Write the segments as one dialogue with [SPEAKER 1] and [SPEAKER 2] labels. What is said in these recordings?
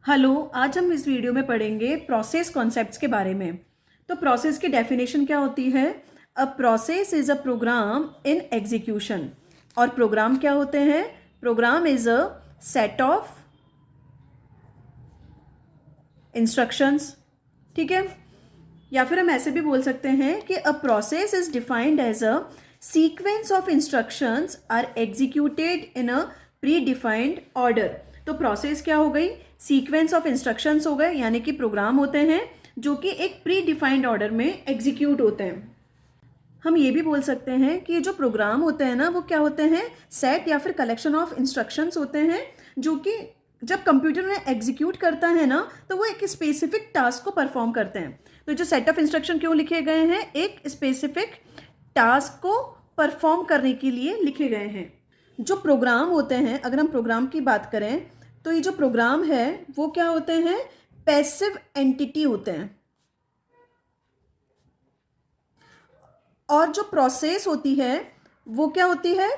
[SPEAKER 1] Hello, आज हम इस वीडियो में पढ़ेंगे प्रोसेस कॉन्सेप्ट्स के बारे में। तो प्रोसेस की डेफिनेशन क्या होती है? A process is a program in execution. और प्रोग्राम क्या होते हैं? Program is a set of instructions. ठीक है, या फिर हम ऐसे भी बोल सकते हैं कि a process is defined as a sequence of instructions are executed in a pre defined order. तो प्रोसेस क्या हो गई? सीक्वेंस ऑफ इंस्ट्रक्शंस हो गए, यानी कि प्रोग्राम होते हैं जो कि एक प्री डिफाइंड ऑर्डर में एग्जीक्यूट होते हैं। हम ये भी बोल सकते हैं कि जो प्रोग्राम होते हैं ना, वो क्या होते हैं? सेट या फिर कलेक्शन ऑफ इंस्ट्रक्शंस होते हैं जो कि जब कंप्यूटर में एग्जीक्यूट करता है ना, तो वो एक स्पेसिफिक टास्क को परफॉर्म करते हैं। तो जो सेट ऑफ इंस्ट्रक्शन क्यों लिखे गए हैं? एक स्पेसिफिक टास्क को परफॉर्म करने के लिए लिखे गए हैं। जो प्रोग्राम होते हैं, अगर हम प्रोग्राम की बात करें तो ये जो प्रोग्राम है वो क्या होते हैं? पैसिव एंटिटी होते हैं। और जो प्रोसेस होती है वो क्या होती है?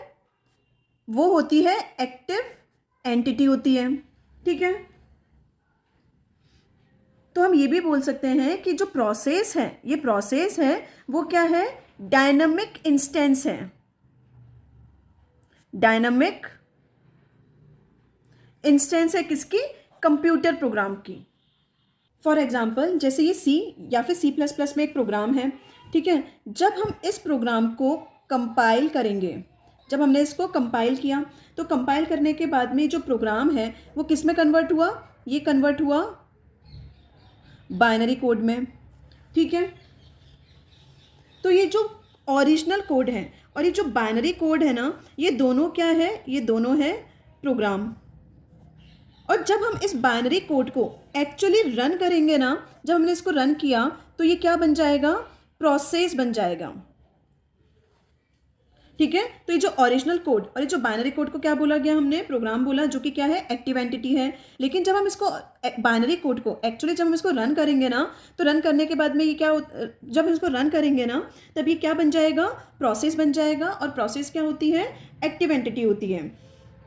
[SPEAKER 1] वो होती है एक्टिव एंटिटी होती है। ठीक है, तो हम ये भी बोल सकते हैं कि जो प्रोसेस है, ये प्रोसेस है वो क्या है? डायनामिक इंस्टेंस है। डायनामिक इंस्टेंस है किसकी? कंप्यूटर प्रोग्राम की। फॉर एग्जाम्पल, जैसे ये सी या फिर C++ में एक प्रोग्राम है। ठीक है, जब हम इस प्रोग्राम को कंपाइल करेंगे, जब हमने इसको कंपाइल किया तो कंपाइल करने के बाद में जो प्रोग्राम है वो किस में कन्वर्ट हुआ? ये कन्वर्ट हुआ बाइनरी कोड में। ठीक है, तो ये जो ओरिजिनल कोड है और ये जो बाइनरी कोड है ना, ये दोनों क्या है? ये दोनों है प्रोग्राम। और जब हम इस बाइनरी कोड को एक्चुअली रन करेंगे ना, जब हमने इसको रन किया तो ये क्या बन जाएगा? प्रोसेस बन जाएगा। ठीक है, तो ये जो ओरिजिनल कोड और ये जो बाइनरी कोड को क्या बोला गया? हमने प्रोग्राम बोला, जो कि क्या है? एक्टिव एंटिटी है। लेकिन जब हम इसको बाइनरी कोड को एक्चुअली जब हम इसको रन करेंगे ना, तो रन करने के बाद में ये क्या जब हम इसको रन करेंगे ना, तब ये क्या बन जाएगा? प्रोसेस बन जाएगा। और प्रोसेस क्या होती है? एक्टिव एंटिटी होती है।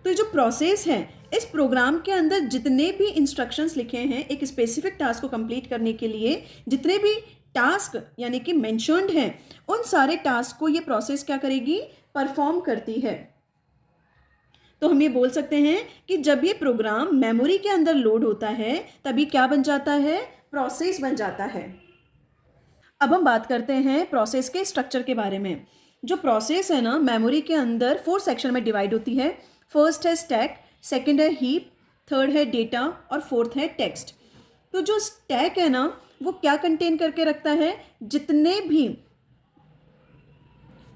[SPEAKER 1] तो ये जो प्रोसेस है, इस प्रोग्राम के अंदर जितने भी इंस्ट्रक्शंस लिखे हैं एक स्पेसिफिक टास्क को कंप्लीट करने के लिए, जितने भी टास्क यानी कि मेंशन्ड हैं, उन सारे टास्क को ये प्रोसेस क्या करेगी? परफॉर्म करती है। तो हम ये बोल सकते हैं कि जब ये प्रोग्राम मेमोरी के अंदर लोड होता है तभी क्या बन जाता है? प्रोसेस बन जाता है। अब हम बात करते हैं प्रोसेस के स्ट्रक्चर के बारे में। जो प्रोसेस है ना, मेमोरी के अंदर 4 सेक्शन में डिवाइड होती है। फर्स्ट है स्टैक, सेकंड है हीप, थर्ड है डेटा और फोर्थ है टेक्स्ट। तो जो स्टैक है ना, वो क्या कंटेन करके रखता है? जितने भी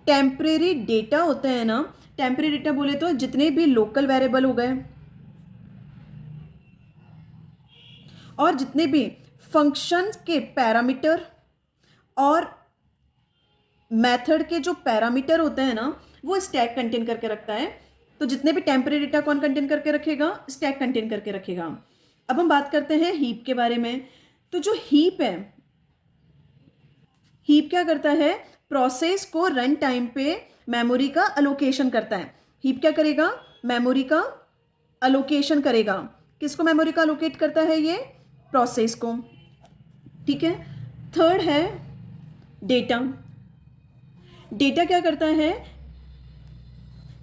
[SPEAKER 1] टेम्परेरी डेटा होते हैं ना, टेम्परेरी डेटा बोले तो जितने भी लोकल वेरिएबल हो गए और जितने भी फंक्शन के पैरामीटर और मेथड के जो पैरामीटर होते हैं ना, वो स्टैक कंटेन करके रखता है। तो जितने भी टेम्परेरी डेटा कौन कंटेन करके रखेगा? स्टैक कंटेन करके रखेगा। अब हम बात करते हैं हीप के बारे में। तो जो हीप है, हीप क्या करता है? प्रोसेस को रन टाइम पे मेमोरी का अलोकेशन करता है। हीप क्या करेगा? मेमोरी का अलोकेशन करेगा। किसको मेमोरी का अलोकेट करता है? ये प्रोसेस को। ठीक है, थर्ड है डेटा। डेटा क्या करता है?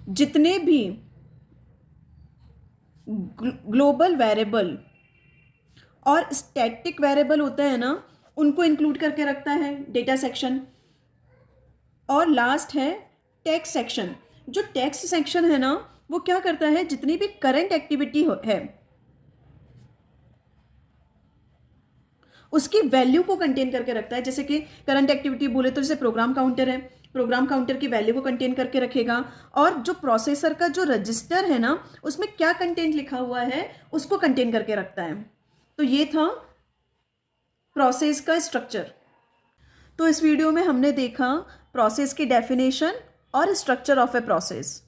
[SPEAKER 1] जितने भी ग्लोबल वेरिएबल और स्टैटिक वेरिएबल होते हैं ना, उनको इंक्लूड करके रखता है डेटा सेक्शन। और लास्ट है टेक्स्ट सेक्शन। जो टेक्स्ट सेक्शन है ना, वो क्या करता है? जितनी भी करंट एक्टिविटी है उसकी वैल्यू को कंटेन करके रखता है। जैसे कि करंट एक्टिविटी बोले तो जैसे प्रोग्राम काउंटर है, प्रोग्राम काउंटर की वैल्यू को कंटेन करके रखेगा। और जो प्रोसेसर का जो रजिस्टर है ना, उसमें क्या कंटेंट लिखा हुआ है उसको कंटेन करके रखता है। तो ये था प्रोसेस का स्ट्रक्चर। तो इस वीडियो में हमने देखा प्रोसेस की डेफिनेशन और स्ट्रक्चर ऑफ ए प्रोसेस।